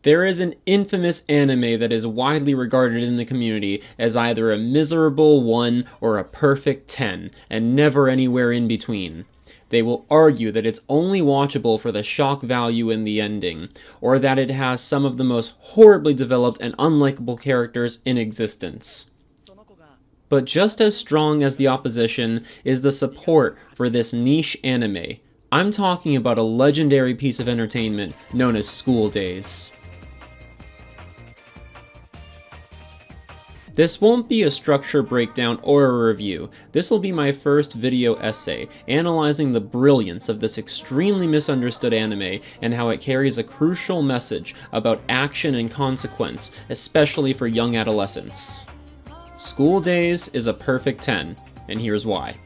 There is an infamous anime that is widely regarded in the community as either a miserable 1 or a perfect 10, and never anywhere in between. They will argue that it's only watchable for the shock value in the ending, or that it has some of the most horribly developed and unlikable characters in existence. But just as strong as the opposition is the support for this niche anime. I'm talking about a legendary piece of entertainment known as School Days. This won't be a structure breakdown or a review. This will be my first video essay, analyzing the brilliance of this extremely misunderstood anime and how it carries a crucial message about action and consequence, especially for young adolescents. School Days is a perfect 10, and here's why.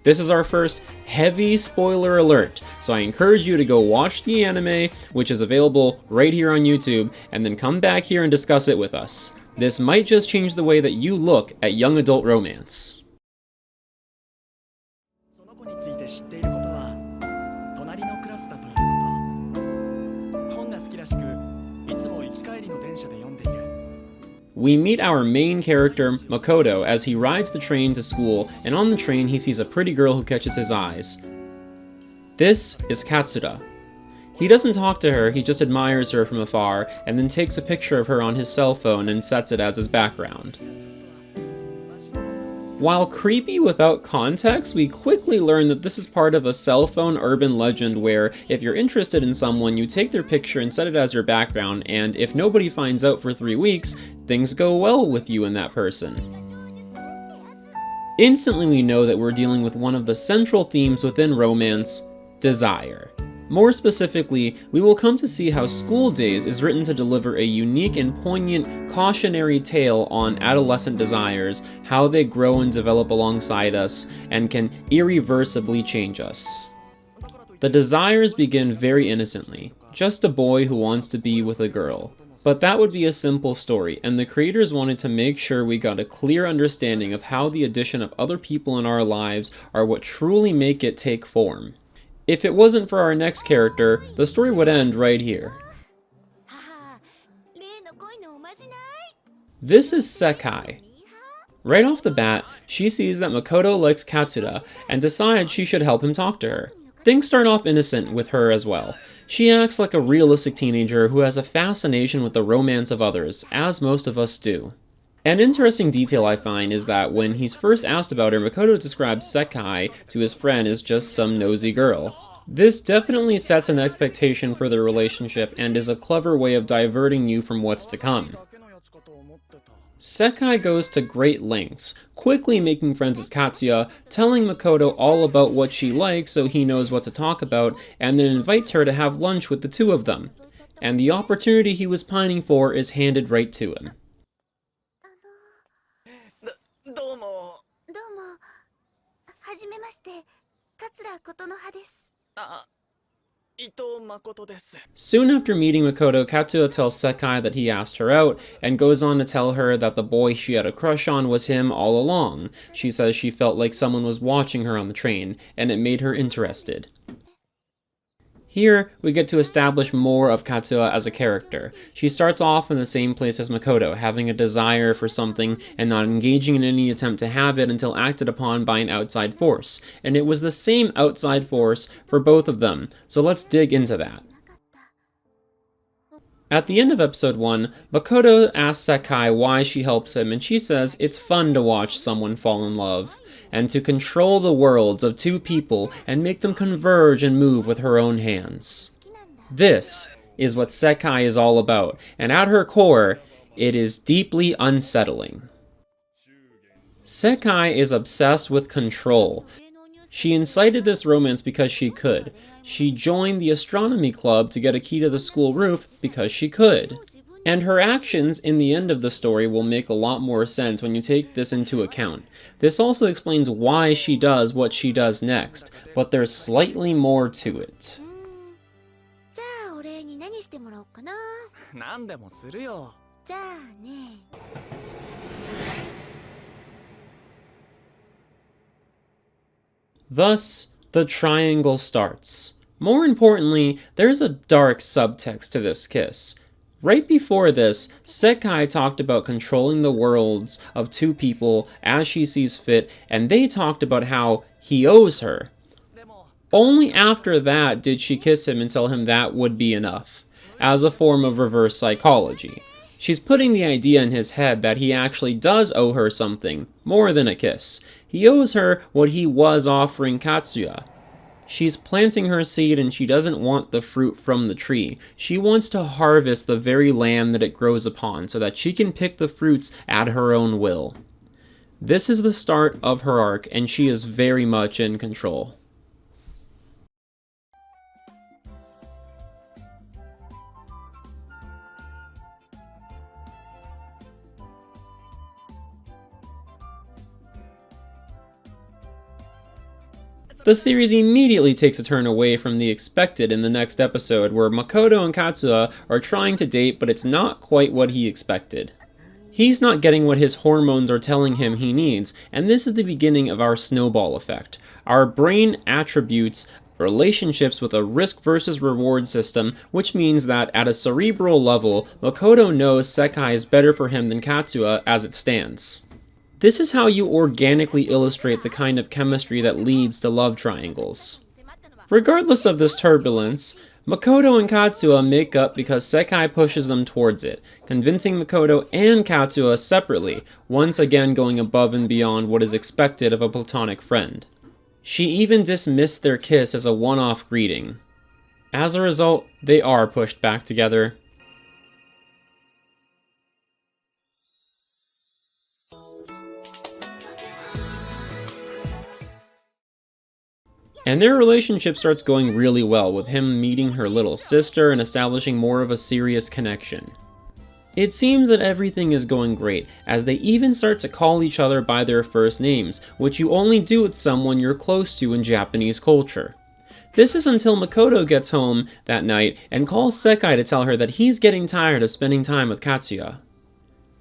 This is our first heavy spoiler alert, so I encourage you to go watch the anime, which is available right here on YouTube, and then come back here and discuss it with us. This might just change the way that you look at young adult romance. We meet our main character, Makoto, as he rides the train to school, and on the train he sees a pretty girl who catches his eyes. This is Katsura. He doesn't talk to her, he just admires her from afar, and then takes a picture of her on his cell phone and sets it as his background. While creepy without context, we quickly learn that this is part of a cell phone urban legend where, if you're interested in someone, you take their picture and set it as your background, and if nobody finds out for 3 weeks, things go well with you and that person. Instantly we know that we're dealing with one of the central themes within romance, desire. More specifically, we will come to see how School Days is written to deliver a unique and poignant cautionary tale on adolescent desires, how they grow and develop alongside us, and can irreversibly change us. The desires begin very innocently, just a boy who wants to be with a girl. But that would be a simple story, and the creators wanted to make sure we got a clear understanding of how the addition of other people in our lives are what truly make it take form. If it wasn't for our next character, the story would end right here. This is Sekai. Right off the bat, she sees that Makoto likes Katsura and decides she should help him talk to her. Things start off innocent with her as well. She acts like a realistic teenager who has a fascination with the romance of others, as most of us do. An interesting detail I find is that when he's first asked about her, Makoto describes Sekai to his friend as just some nosy girl. This definitely sets an expectation for the relationship and is a clever way of diverting you from what's to come. Sekai goes to great lengths, quickly making friends with Katsuya, telling Makoto all about what she likes so he knows what to talk about, and then invites her to have lunch with the two of them. And the opportunity he was pining for is handed right to him. Soon after meeting Makoto, Katsuya tells Sekai that he asked her out, and goes on to tell her that the boy she had a crush on was him all along. She says she felt like someone was watching her on the train, and it made her interested. Here, we get to establish more of Katsuya as a character. She starts off in the same place as Makoto, having a desire for something and not engaging in any attempt to have it until acted upon by an outside force. And it was the same outside force for both of them, so let's dig into that. At the end of episode 1, Makoto asks Sekai why she helps him, and she says it's fun to watch someone fall in love, and to control the worlds of two people and make them converge and move with her own hands. This is what Sekai is all about, and at her core, it is deeply unsettling. Sekai is obsessed with control. She incited this romance because she could. She joined the astronomy club to get a key to the school roof because she could. And her actions in the end of the story will make a lot more sense when you take this into account. This also explains why she does what she does next, but there's slightly more to it. Thus, the triangle starts. More importantly, there's a dark subtext to this kiss. Right before this, Sekai talked about controlling the worlds of two people as she sees fit, and they talked about how he owes her. Only after that did she kiss him and tell him that would be enough, as a form of reverse psychology. She's putting the idea in his head that he actually does owe her something, more than a kiss. He owes her what he was offering Katsuya. She's planting her seed and she doesn't want the fruit from the tree. She wants to harvest the very land that it grows upon so that she can pick the fruits at her own will. This is the start of her arc and she is very much in control. The series immediately takes a turn away from the expected in the next episode, where Makoto and Katsuya are trying to date, but it's not quite what he expected. He's not getting what his hormones are telling him he needs, and this is the beginning of our snowball effect. Our brain attributes relationships with a risk versus reward system, which means that at a cerebral level, Makoto knows Sekai is better for him than Katsuya as it stands. This is how you organically illustrate the kind of chemistry that leads to love triangles. Regardless of this turbulence, Makoto and Katsuya make up because Sekai pushes them towards it, convincing Makoto and Katsuya separately, once again going above and beyond what is expected of a platonic friend. She even dismissed their kiss as a one-off greeting. As a result, they are pushed back together. And their relationship starts going really well, with him meeting her little sister and establishing more of a serious connection. It seems that everything is going great, as they even start to call each other by their first names, which you only do with someone you're close to in Japanese culture. This is until Makoto gets home that night and calls Sekai to tell her that he's getting tired of spending time with Katsuya.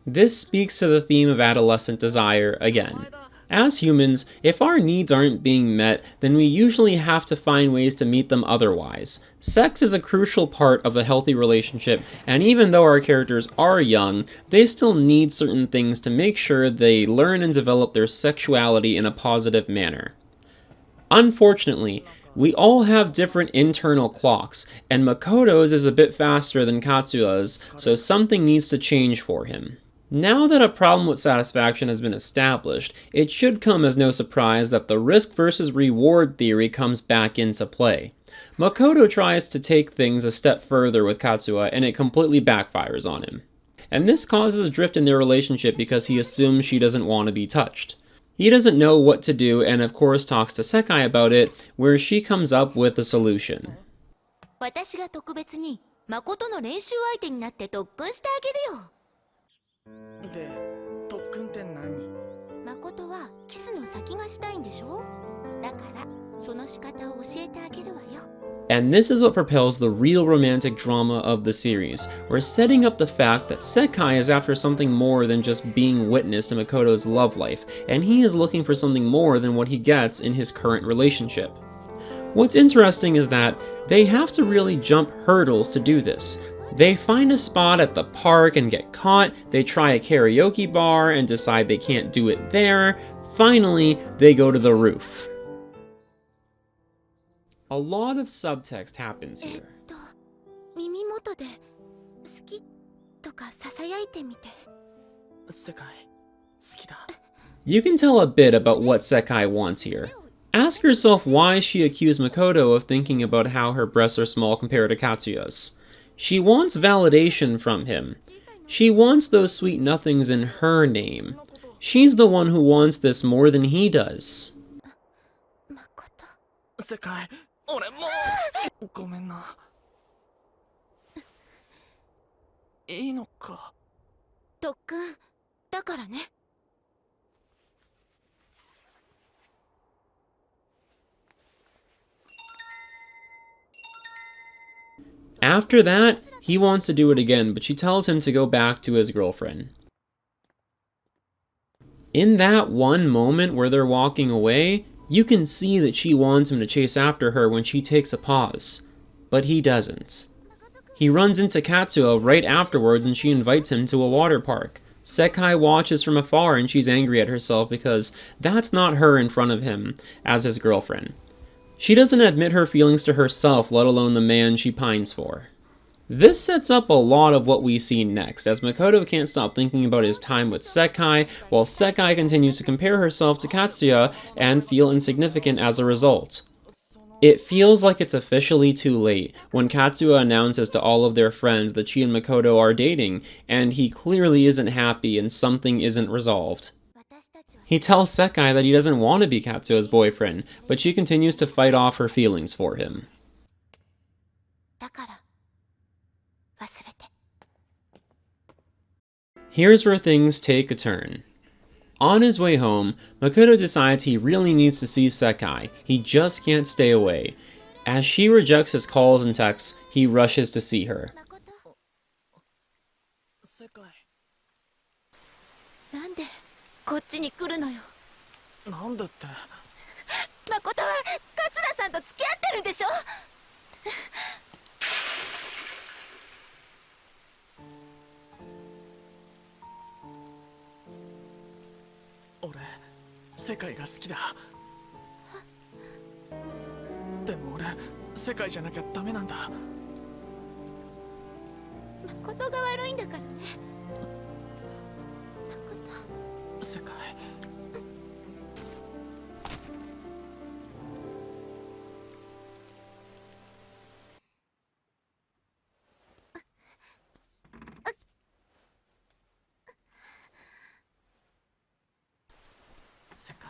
This speaks to the theme of adolescent desire again. As humans, if our needs aren't being met, then we usually have to find ways to meet them otherwise. Sex is a crucial part of a healthy relationship, and even though our characters are young, they still need certain things to make sure they learn and develop their sexuality in a positive manner. Unfortunately, we all have different internal clocks, and Makoto's is a bit faster than Katsuya's, so something needs to change for him. Now that a problem with satisfaction has been established, it should come as no surprise that the risk versus reward theory comes back into play. Makoto tries to take things a step further with Katsuya, and it completely backfires on him. And this causes a drift in their relationship because he assumes she doesn't want to be touched. He doesn't know what to do, and of course talks to Sekai about it, where she comes up with a solution. 私が特別に誠の練習相手になって特訓してあげるよ。で、特訓って何？誠はキスの先がしたいんでしょ？だからその仕方を教えてあげるわよ。 And this is what propels the real romantic drama of the series. We're setting up the fact that Sekai is after something more than just being witness to Makoto's love life, and he is looking for something more than what he gets in his current relationship. What's interesting is that they have to really jump hurdles to do this. They find a spot at the park and get caught, they try a karaoke bar and decide they can't do it there, finally, they go to the roof. A lot of subtext happens here. 耳元で好きとか囁いてみて。世界、好きだ。 You can tell a bit about what Sekai wants here. Ask yourself why she accused Makoto of thinking about how her breasts are small compared to Katsuya's. She wants validation from him. She wants those sweet nothings in her name. She's the one who wants this more than he does. 誠。世界、俺もうごめんな。いいのか。特訓だからね。 After that, he wants to do it again, but she tells him to go back to his girlfriend. In that one moment where they're walking away, You can see that she wants him to chase after her when she takes a pause, but he doesn't. He runs into Katsuo right afterwards and she invites him to a water park. Sekai watches from afar and she's angry at herself because that's not her in front of him as his girlfriend. She doesn't admit her feelings to herself, let alone the man she pines for. This sets up a lot of what we see next, as Makoto can't stop thinking about his time with Sekai, while Sekai continues to compare herself to Katsuya and feel insignificant as a result. It feels like it's officially too late when Katsuya announces to all of their friends that she and Makoto are dating, and he clearly isn't happy and something isn't resolved. He tells Sekai that he doesn't want to be Katsuya's boyfriend, but she continues to fight off her feelings for him. Here's where things take a turn. On his way home, Makoto decides he really needs to see Sekai. He just can't stay away. As she rejects his calls and texts, he rushes to see her. 世界なんでこっちに来るのよ。なんでって。誠は桂さんと付き合ってるんでしょ。俺世界が好きだ。でも俺世界じゃなきゃダメなんだ。誠が悪いんだからね。世界世界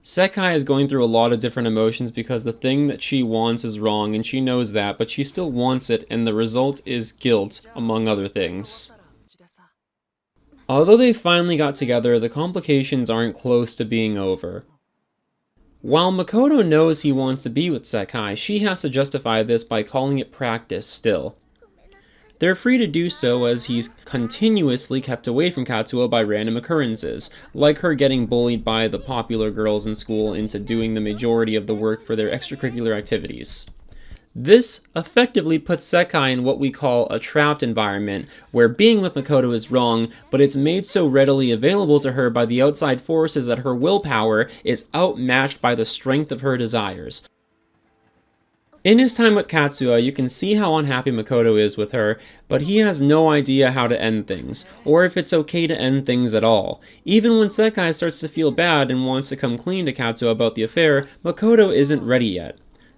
Sekai is going through a lot of different emotions because the thing that she wants is wrong and she knows that, but she still wants it, and the result is guilt, among other things. Although they finally got together, the complications aren't close to being over. While Makoto knows he wants to be with Sekai, she has to justify this by calling it practice still. They're free to do so as he's continuously kept away from Katsuo by random occurrences, like her getting bullied by the popular girls in school into doing the majority of the work for their extracurricular activities. This effectively puts Sekai in what we call a trapped environment, where being with Makoto is wrong, but it's made so readily available to her by the outside forces that her willpower is outmatched by the strength of her desires. In his time with Katsuya, you can see how unhappy Makoto is with her, but he has no idea how to end things, or if it's okay to end things at all. Even when Sekai starts to feel bad and wants to come clean to Katsuya about the affair, Makoto isn't ready yet.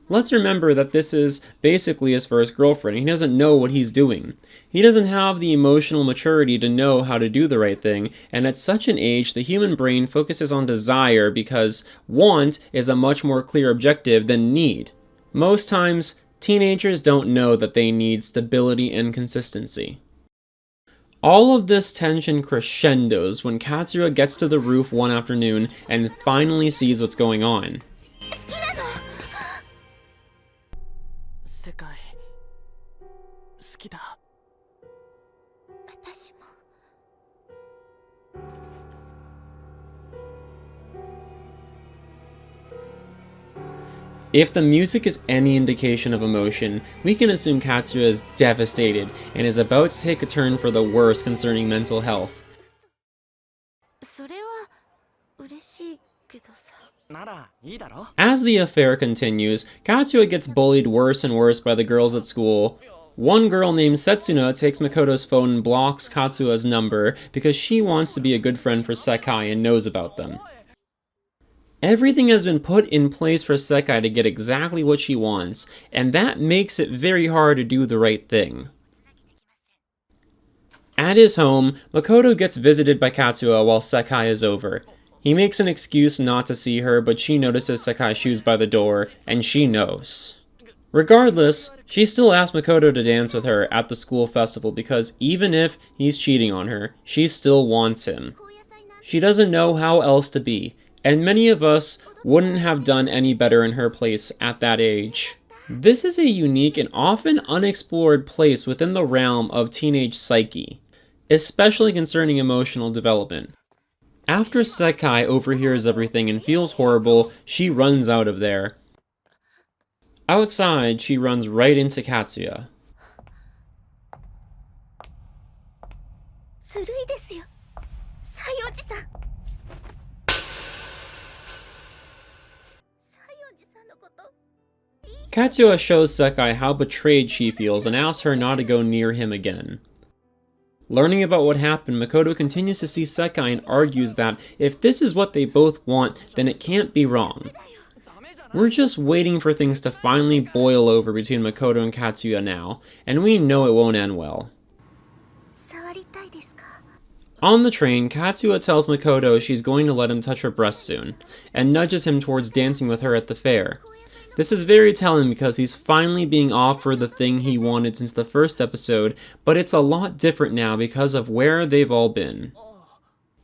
Let's remember that this is basically his first girlfriend. He doesn't know what he's doing. He doesn't have the emotional maturity to know how to do the right thing, and at such an age, the human brain focuses on desire because want is a much more clear objective than need. Most times, teenagers don't know that they need stability and consistency. All of this tension crescendos when Katsuya gets to the roof one afternoon and finally sees what's going on. 世界好きだ。私も。If the music is any indication of emotion, we can assume Katsuya is devastated and is about to take a turn for the worse concerning mental health. それは嬉しいけどさ。ならいいだろ。 As the affair continues, Katsuya gets bullied worse and worse by the girls at school. One girl named Setsuna takes Makoto's phone and blocks Katsuya's number because she wants to be a good friend for Sekai and knows about them. Everything has been put in place for Sekai to get exactly what she wants, and that makes it very hard to do the right thing. At his home, Makoto gets visited by Katsuya while Sekai is over. He makes an excuse not to see her, but she notices Sekai's shoes by the door, and she knows. Regardless, she still asks Makoto to dance with her at the school festival because even if he's cheating on her, she still wants him. She doesn't know how else to be, and many of us wouldn't have done any better in her place at that age. This is a unique and often unexplored place within the realm of teenage psyche, especially concerning emotional development. After Sekai overhears everything and feels horrible, she runs out of there. Outside, she runs right into Katsuya. ずるいですよ西園寺さん西園寺さんのこと Katsuya shows Sekai how betrayed she feels and asks her not to go near him again. Learning about what happened, Makoto continues to see Sekai and argues that if this is what they both want, then it can't be wrong. We're just waiting for things to finally boil over between Makoto and Katsuya now, and we know it won't end well. 触りたいですか On the train, Katsuya tells Makoto she's going to let him touch her breast soon, and nudges him towards dancing with her at the fair. This is very telling because he's finally being offered the thing he wanted since the first episode, but it's a lot different now because of where they've all been.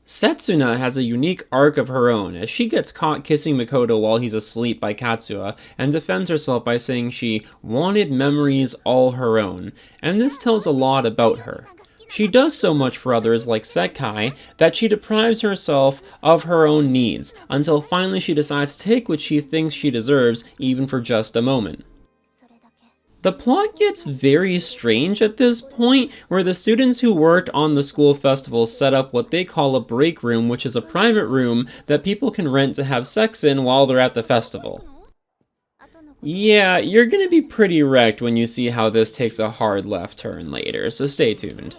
Setsuna has a unique arc of her own, as she gets caught kissing Makoto while he's asleep by Katsuya, and defends herself by saying she wanted memories all her own, and this tells a lot about her. She does so much for others, like Sekai, that she deprives herself of her own needs, until finally she decides to take what she thinks she deserves, even for just a moment. それだけ The plot gets very strange at this point, where the students who worked on the school festival set up what they call a break room, which is a private room that people can rent to have sex in while they're at the festival. Yeah, you're gonna be pretty wrecked when you see how this takes a hard left turn later, so stay tuned.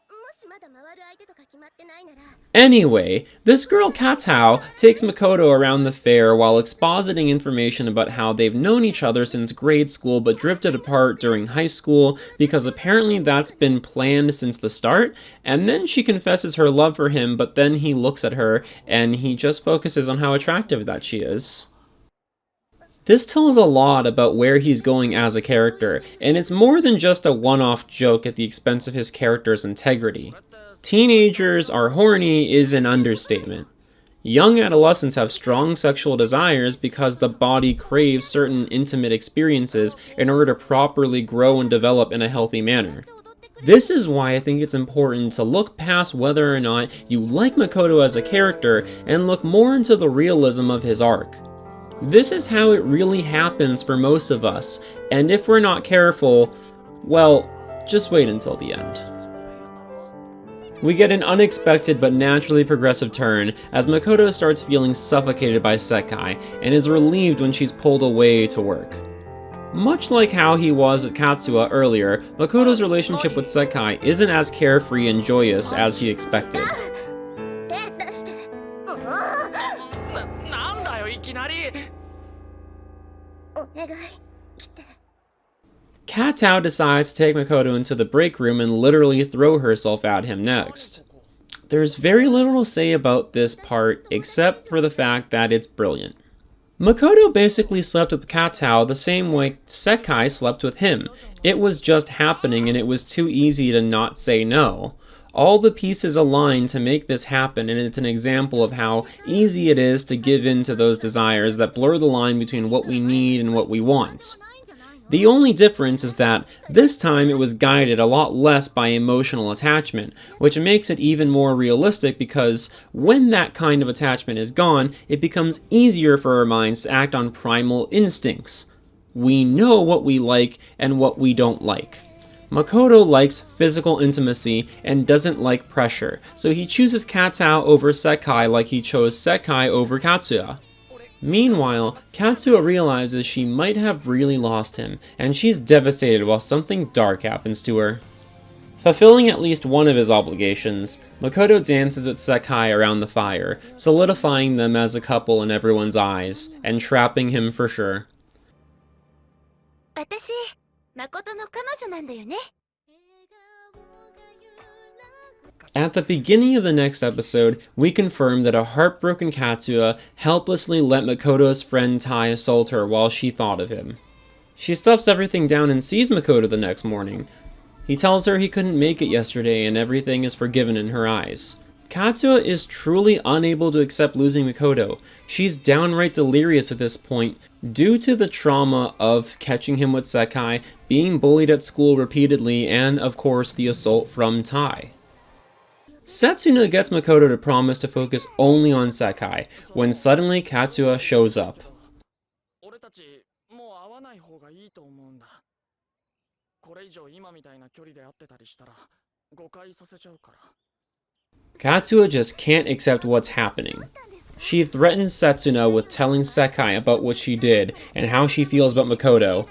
もしまだ回る相手とか決まってないなら Anyway, this girl Katao takes Makoto around the fair while expositing information about how they've known each other since grade school but drifted apart during high school because apparently that's been planned since the start, and then she confesses her love for him, but then he looks at her and he just focuses on how attractive that she is. This tells a lot about where he's going as a character, and it's more than just a one-off joke at the expense of his character's integrity. Teenagers are horny is an understatement. Young adolescents have strong sexual desires because the body craves certain intimate experiences in order to properly grow and develop in a healthy manner. This is why I think it's important to look past whether or not you like Makoto as a character and look more into the realism of his arc. This is how it really happens for most of us, and if we're not careful, well, just wait until the end. We get an unexpected but naturally progressive turn as Makoto starts feeling suffocated by Sekai and is relieved when she's pulled away to work. Much like how he was with Katsuya earlier, Makoto's relationship with Sekai isn't as carefree and joyous as he expected. 手出してなんだよいきなりお願い来て Katao decides to take Makoto into the break room and literally throw herself at him next. There's very little to say about this part except for the fact that it's brilliant. Makoto basically slept with Katao the same way Sekai slept with him. It was just happening and it was too easy to not say no. All the pieces align to make this happen, and it's an example of how easy it is to give in to those desires that blur the line between what we need and what we want. The only difference is that this time it was guided a lot less by emotional attachment, which makes it even more realistic because when that kind of attachment is gone, it becomes easier for our minds to act on primal instincts. We know what we like and what we don't like. Makoto likes physical intimacy and doesn't like pressure, so he chooses Katao over Sekai like he chose Sekai over Katsuya. Meanwhile, Katsuya realizes she might have really lost him, and she's devastated while something dark happens to her. Fulfilling at least one of his obligations, Makoto dances with Sekai around the fire, solidifying them as a couple in everyone's eyes, and trapping him for sure. 私誠の彼女なんだよね At the beginning of the next episode, we confirm that a heartbroken Katsuya helplessly let Makoto's friend Tai assault her while she thought of him. She stuffs everything down and sees Makoto the next morning. He tells her he couldn't make it yesterday and everything is forgiven in her eyes. Katsuya is truly unable to accept losing Makoto. She's downright delirious at this point due to the trauma of catching him with Sekai, being bullied at school repeatedly, and of course the assault from Tai. Setsuna gets Makoto to promise to focus only on Sekai, when suddenly Katsuya shows up. 俺たちもう会わない方がいいと思うんだ。これ以上今みたいな距離で会ってたりしたら誤解させちゃうから。 Katsuya just can't accept what's happening. She threatens Setsuna with telling Sekai about what she did and how she feels about Makoto,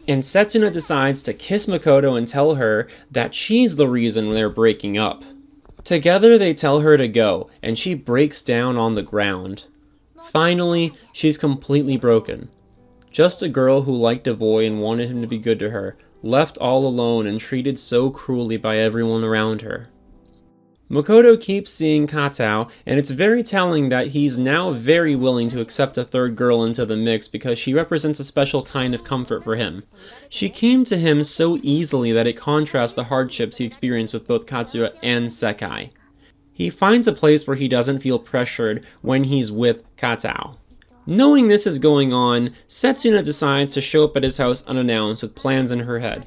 and Setsuna decides to kiss Makoto and tell her that she's the reason they're breaking up. Together they tell her to go, and she breaks down on the ground. Finally, she's completely broken. Just a girl who liked a boy and wanted him to be good to her, left all alone and treated so cruelly by everyone around her. Makoto keeps seeing Katao, and it's very telling that he's now very willing to accept a third girl into the mix because she represents a special kind of comfort for him. She came to him so easily that it contrasts the hardships he experienced with both Katsuya and Sekai. He finds a place where he doesn't feel pressured when he's with Katao. Knowing this is going on, Setsuna decides to show up at his house unannounced with plans in her head.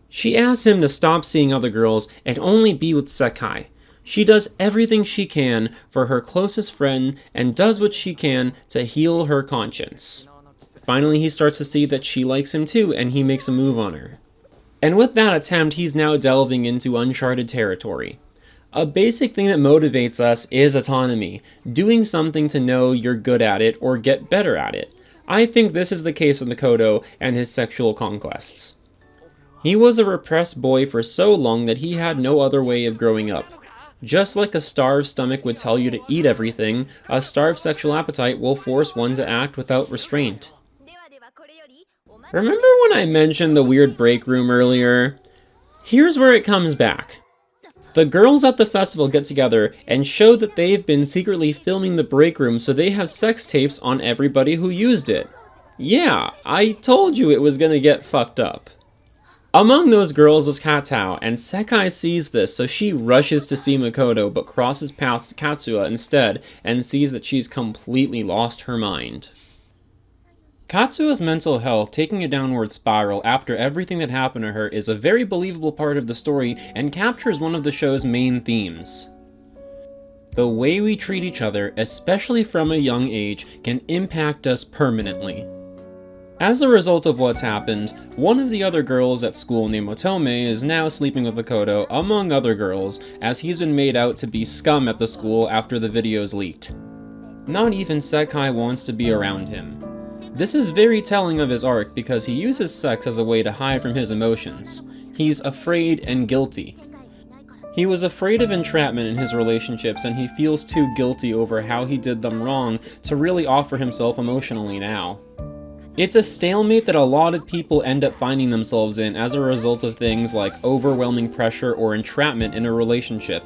She asks him to stop seeing other girls and only be with Sekai. She does everything she can for her closest friend and does what she can to heal her conscience. Finally, he starts to see that she likes him too, and he makes a move on her. And with that attempt, he's now delving into uncharted territory. A basic thing that motivates us is autonomy, doing something to know you're good at it or get better at it. I think this is the case with Makoto and his sexual conquests. He was a repressed boy for so long that he had no other way of growing up. Just like a starved stomach would tell you to eat everything, a starved sexual appetite will force one to act without restraint. Remember when I mentioned the weird break room earlier? Here's where it comes back. The girls at the festival get together and show that they've been secretly filming the break room so they have sex tapes on everybody who used it. Yeah, I told you it was gonna get fucked up. Among those girls was Katao, and Sekai sees this, so she rushes to see Makoto but crosses paths to Katsuya instead and sees that she's completely lost her mind. Katsuya's mental health taking a downward spiral after everything that happened to her is a very believable part of the story and captures one of the show's main themes. The way we treat each other, especially from a young age, can impact us permanently. As a result of what's happened, one of the other girls at school named Otome is now sleeping with Makoto, among other girls, as he's been made out to be scum at the school after the videos leaked. Not even Sekai wants to be around him. This is very telling of his arc because he uses sex as a way to hide from his emotions. He's afraid and guilty. He was afraid of entrapment in his relationships and he feels too guilty over how he did them wrong to really offer himself emotionally now. It's a stalemate that a lot of people end up finding themselves in as a result of things like overwhelming pressure or entrapment in a relationship.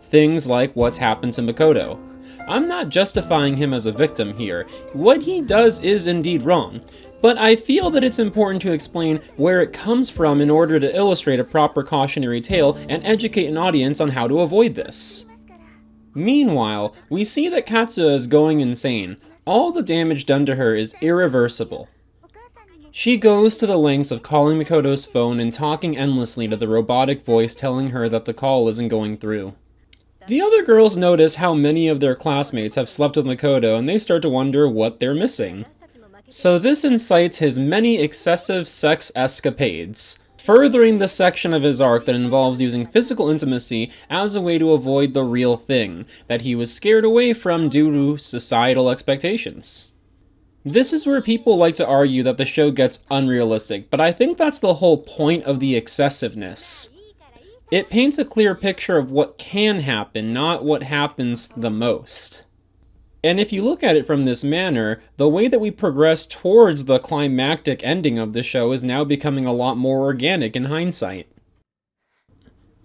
Things like what's happened to Makoto. I'm not justifying him as a victim here. What he does is indeed wrong, but I feel that it's important to explain where it comes from in order to illustrate a proper cautionary tale and educate an audience on how to avoid this. Meanwhile, we see that Katsuya is going insane. All the damage done to her is irreversible. She goes to the lengths of calling Makoto's phone and talking endlessly to the robotic voice telling her that the call isn't going through. The other girls notice how many of their classmates have slept with Makoto and they start to wonder what they're missing. So this incites his many excessive sex escapades, furthering the section of his arc that involves using physical intimacy as a way to avoid the real thing that he was scared away from due to societal expectations. This is where people like to argue that the show gets unrealistic, but I think that's the whole point of the excessiveness. It paints a clear picture of what can happen, not what happens the most. And if you look at it from this manner, the way that we progress towards the climactic ending of the show is now becoming a lot more organic in hindsight.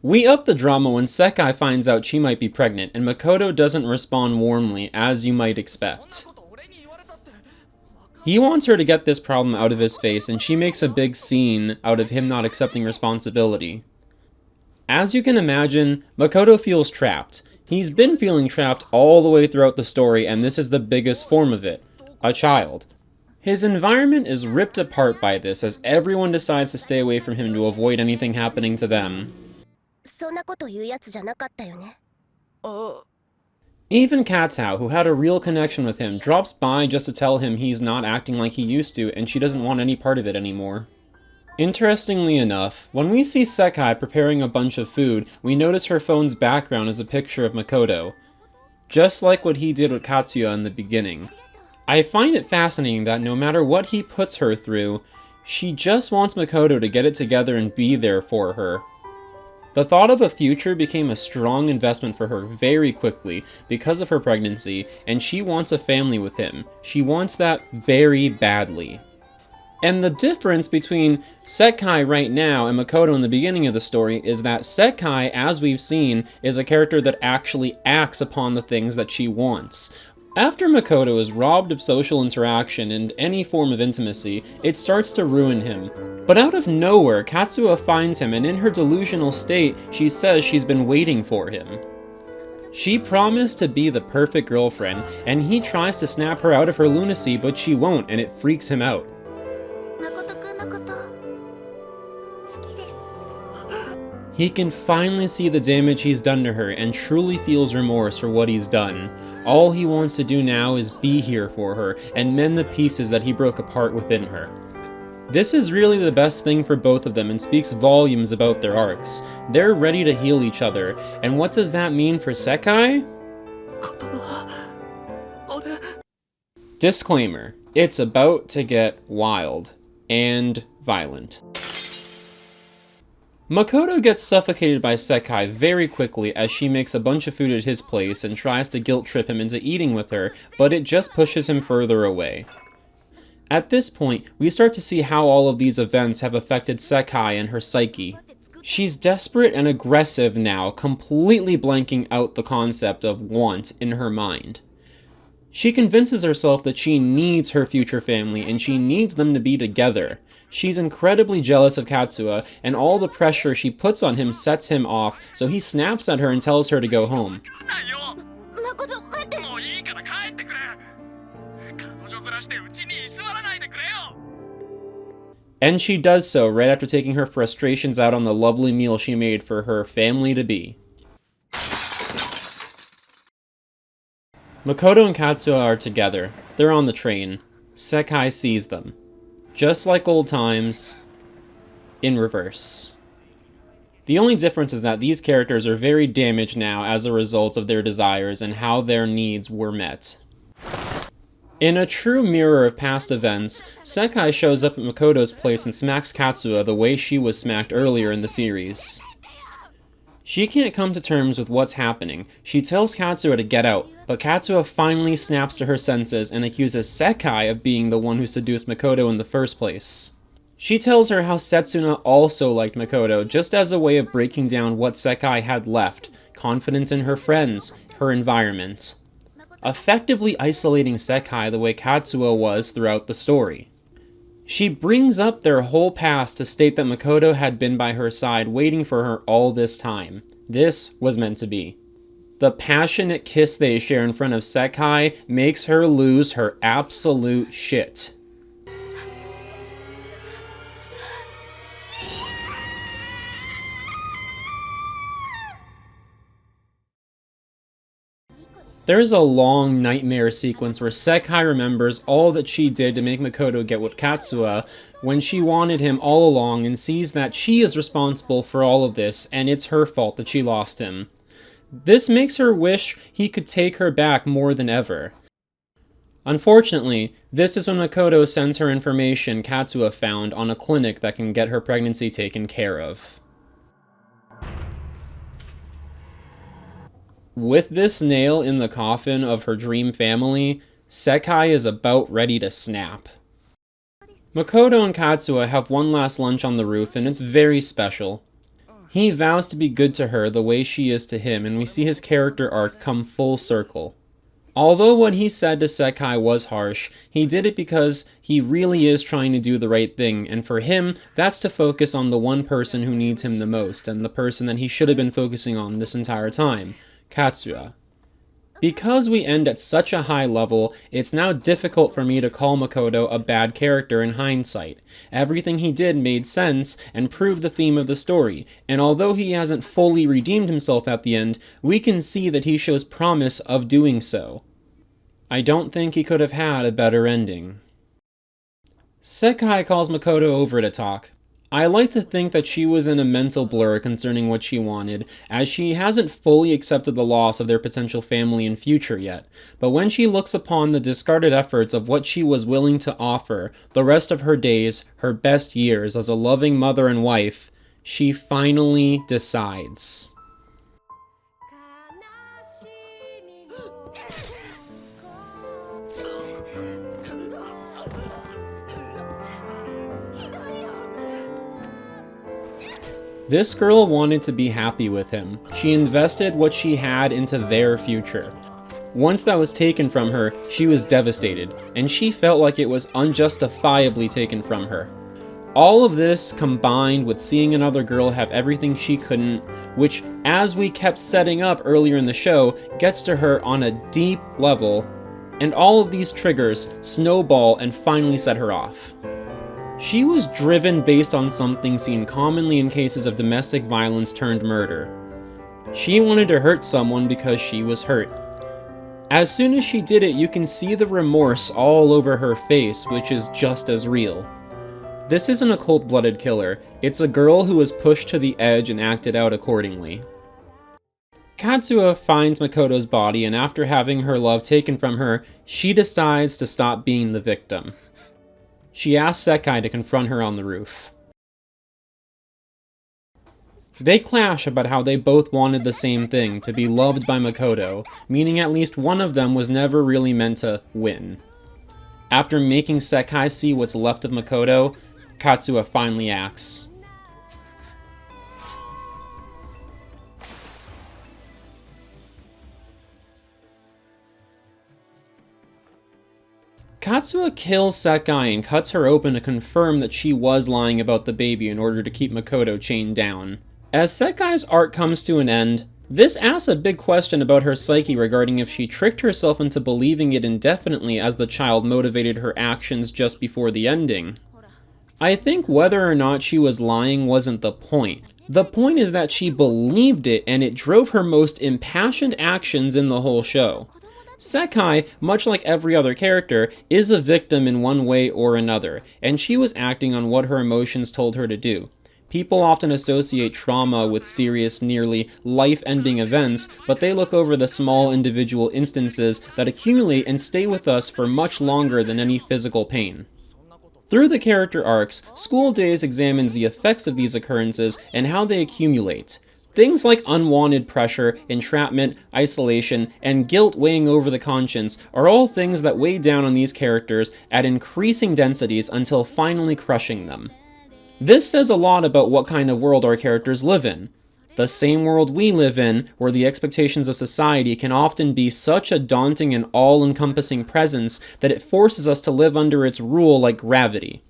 We up the drama when Sekai finds out she might be pregnant, and Makoto doesn't respond warmly, as you might expect. He wants her to get this problem out of his face, and she makes a big scene out of him not accepting responsibility. As you can imagine, Makoto feels trapped. He's been feeling trapped all the way throughout the story, and this is the biggest form of it, a child. His environment is ripped apart by this, as everyone decides to stay away from him to avoid anything happening to them. そんなこと言うやつじゃなかったよね。Even Katao, who had a real connection with him, drops by just to tell him he's not acting like he used to and she doesn't want any part of it anymore. Interestingly enough, when we see Sekai preparing a bunch of food, we notice her phone's background is a picture of Makoto, just like what he did with Katsuya in the beginning. I find it fascinating that no matter what he puts her through, she just wants Makoto to get it together and be there for her. The thought of a future became a strong investment for her very quickly because of her pregnancy, and she wants a family with him. She wants that very badly. And the difference between Sekai right now and Makoto in the beginning of the story is that Sekai, as we've seen, is a character that actually acts upon the things that she wants. After Makoto is robbed of social interaction and any form of intimacy, it starts to ruin him. But out of nowhere, Katsuya finds him, and in her delusional state, she says she's been waiting for him. She promised to be the perfect girlfriend, and he tries to snap her out of her lunacy, but she won't, and it freaks him out. 誠くんのこと好きです。 He can finally see the damage he's done to her and truly feels remorse for what he's done. All he wants to do now is be here for her and mend the pieces that he broke apart within her. This is really the best thing for both of them and speaks volumes about their arcs. They're ready to heal each other, and what does that mean for Sekai? Disclaimer, it's about to get wild and violent. Makoto gets suffocated by Sekai very quickly as she makes a bunch of food at his place and tries to guilt trip him into eating with her, but it just pushes him further away. At this point, we start to see how all of these events have affected Sekai and her psyche. She's desperate and aggressive now, completely blanking out the concept of want in her mind. She convinces herself that she needs her future family and she needs them to be together. She's incredibly jealous of Katsuya, and all the pressure she puts on him sets him off, so he snaps at her and tells her to go home. 誠待って。もういいから帰ってくれ。彼女面してうちに居座らないでくれよ。 And she does so right after taking her frustrations out on the lovely meal she made for her family-to-be. Makoto and Katsuya are together. They're on the train. Sekai sees them. Just like old times, in reverse. The only difference is that these characters are very damaged now as a result of their desires and how their needs were met. In a true mirror of past events, Sekai shows up at Makoto's place and smacks Katsuya the way she was smacked earlier in the series. She can't come to terms with what's happening. She tells Katsuya to get out, but Katsuya finally snaps to her senses and accuses Sekai of being the one who seduced Makoto in the first place. She tells her how Setsuna also liked Makoto, just as a way of breaking down what Sekai had left, confidence in her friends, her environment. Effectively isolating Sekai the way Katsuya was throughout the story. She brings up their whole past to state that Makoto had been by her side waiting for her all this time. This was meant to be. The passionate kiss they share in front of Sekai makes her lose her absolute shit. There's a long nightmare sequence where Sekai remembers all that she did to make Makoto get with Katsuya when she wanted him all along and sees that she is responsible for all of this and it's her fault that she lost him. This makes her wish he could take her back more than ever. Unfortunately, this is when Makoto sends her information Katsuya found on a clinic that can get her pregnancy taken care of. With this nail in the coffin of her dream family, Sekai is about ready to snap. Makoto and Katsuya have one last lunch on the roof, and it's very special. He vows to be good to her the way she is to him, and we see his character arc come full circle. Although what he said to Sekai was harsh, he did it because he really is trying to do the right thing, and for him, that's to focus on the one person who needs him the most, and the person that he should have been focusing on this entire time. Katsuya. Because we end at such a high level, it's now difficult for me to call Makoto a bad character in hindsight. Everything he did made sense and proved the theme of the story, and although he hasn't fully redeemed himself at the end, we can see that he shows promise of doing so. I don't think he could have had a better ending. Sekai calls Makoto over to talk. I like to think that she was in a mental blur concerning what she wanted, as she hasn't fully accepted the loss of their potential family and future yet. But when she looks upon the discarded efforts of what she was willing to offer, the rest of her days, her best years as a loving mother and wife, she finally decides. This girl wanted to be happy with him. She invested what she had into their future. Once that was taken from her, she was devastated, and she felt like it was unjustifiably taken from her. All of this combined with seeing another girl have everything she couldn't, which, as we kept setting up earlier in the show, gets to her on a deep level, and all of these triggers snowball and finally set her off. She was driven based on something seen commonly in cases of domestic violence turned murder. She wanted to hurt someone because she was hurt. As soon as she did it, you can see the remorse all over her face, which is just as real. This isn't a cold-blooded killer, it's a girl who was pushed to the edge and acted out accordingly. Katsuo finds Makoto's body, and after having her love taken from her, she decides to stop being the victim. She asks Sekai to confront her on the roof. They clash about how they both wanted the same thing, to be loved by Makoto, meaning at least one of them was never really meant to win. After making Sekai see what's left of Makoto, Katsuo finally acts. Katsuo kills Sekai and cuts her open to confirm that she was lying about the baby in order to keep Makoto chained down. As Sekai's arc comes to an end, this asks a big question about her psyche regarding if she tricked herself into believing it indefinitely as the child motivated her actions just before the ending. I think whether or not she was lying wasn't the point. The point is that she believed it, and it drove her most impassioned actions in the whole show. Sekai, much like every other character, is a victim in one way or another, and she was acting on what her emotions told her to do. People often associate trauma with serious, nearly life-ending events, but they look over the small individual instances that accumulate and stay with us for much longer than any physical pain. Through the character arcs, School Days examines the effects of these occurrences and how they accumulate. Things like unwanted pressure, entrapment, isolation, and guilt weighing over the conscience are all things that weigh down on these characters at increasing densities until finally crushing them. This says a lot about what kind of world our characters live in. The same world we live in, where the expectations of society can often be such a daunting and all-encompassing presence that it forces us to live under its rule like gravity.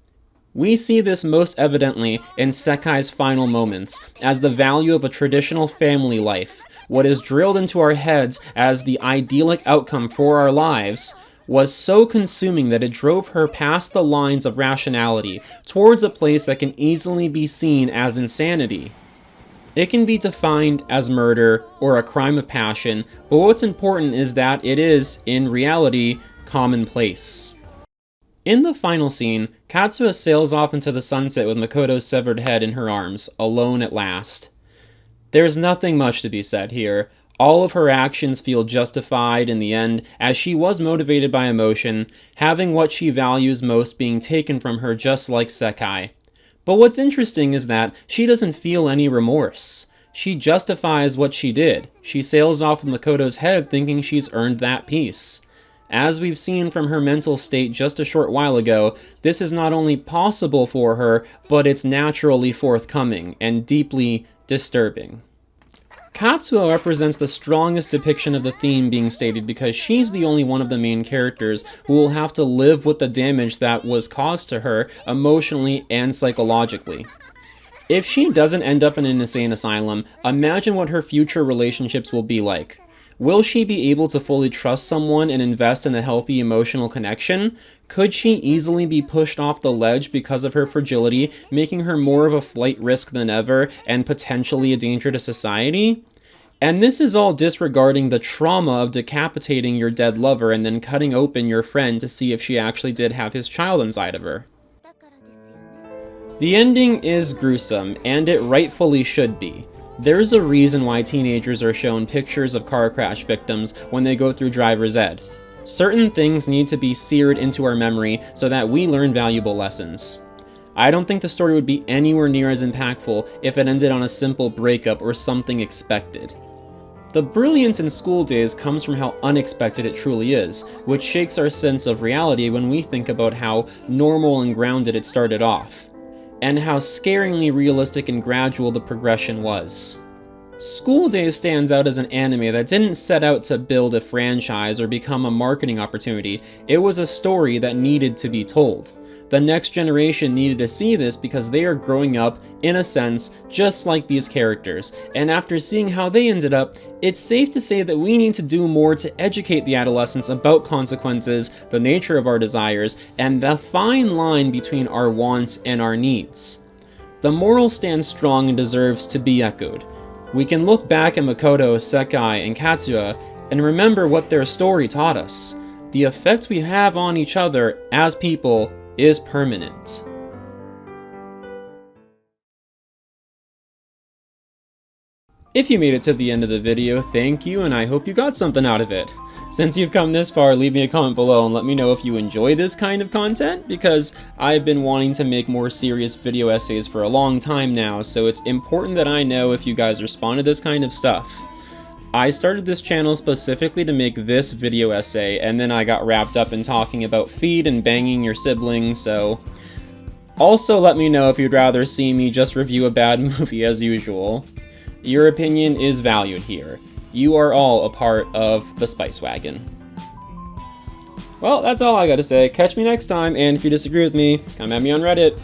We see this most evidently in Sekai's final moments, as the value of a traditional family life, what is drilled into our heads as the idyllic outcome for our lives, was so consuming that it drove her past the lines of rationality, towards a place that can easily be seen as insanity. It can be defined as murder or a crime of passion, but what's important is that it is, in reality, commonplace. In the final scene, Katsuo sails off into the sunset with Makoto's severed head in her arms, alone at last. There's nothing much to be said here. All of her actions feel justified in the end, as she was motivated by emotion, having what she values most being taken from her just like Sekai. But what's interesting is that she doesn't feel any remorse. She justifies what she did. She sails off with Makoto's head thinking she's earned that peace. As we've seen from her mental state just a short while ago, this is not only possible for her, but it's naturally forthcoming and deeply disturbing. Katsuo represents the strongest depiction of the theme being stated because she's the only one of the main characters who will have to live with the damage that was caused to her emotionally and psychologically. If she doesn't end up in an insane asylum, imagine what her future relationships will be like. Will she be able to fully trust someone and invest in a healthy emotional connection? Could she easily be pushed off the ledge because of her fragility, making her more of a flight risk than ever and potentially a danger to society? And this is all disregarding the trauma of decapitating your dead lover and then cutting open your friend to see if she actually did have his child inside of her. The ending is gruesome, and it rightfully should be. There's a reason why teenagers are shown pictures of car crash victims when they go through driver's ed. Certain things need to be seared into our memory so that we learn valuable lessons. I don't think the story would be anywhere near as impactful if it ended on a simple breakup or something expected. The brilliance in School Days comes from how unexpected it truly is, which shakes our sense of reality when we think about how normal and grounded it started off, and how scaringly realistic and gradual the progression was. School Days stands out as an anime that didn't set out to build a franchise or become a marketing opportunity. It was a story that needed to be told. The next generation needed to see this because they are growing up, in a sense, just like these characters, and after seeing how they ended up, it's safe to say that we need to do more to educate the adolescents about consequences, the nature of our desires, and the fine line between our wants and our needs. The moral stands strong and deserves to be echoed. We can look back at Makoto, Sekai, and Katsuya and remember what their story taught us. The effect we have on each other as people is permanent. If you made it to the end of the video, thank you, and I hope you got something out of it. Since you've come this far, leave me a comment below and let me know if you enjoy this kind of content, because I've been wanting to make more serious video essays for a long time now, so it's important that I know if you guys respond to this kind of stuff. I started this channel specifically to make this video essay, and then I got wrapped up in talking about feed and banging your siblings, so... Also let me know if you'd rather see me just review a bad movie as usual. Your opinion is valued here. You are all a part of the Spice Wagon. Well, that's all I gotta say. Catch me next time, and if you disagree with me, come at me on Reddit.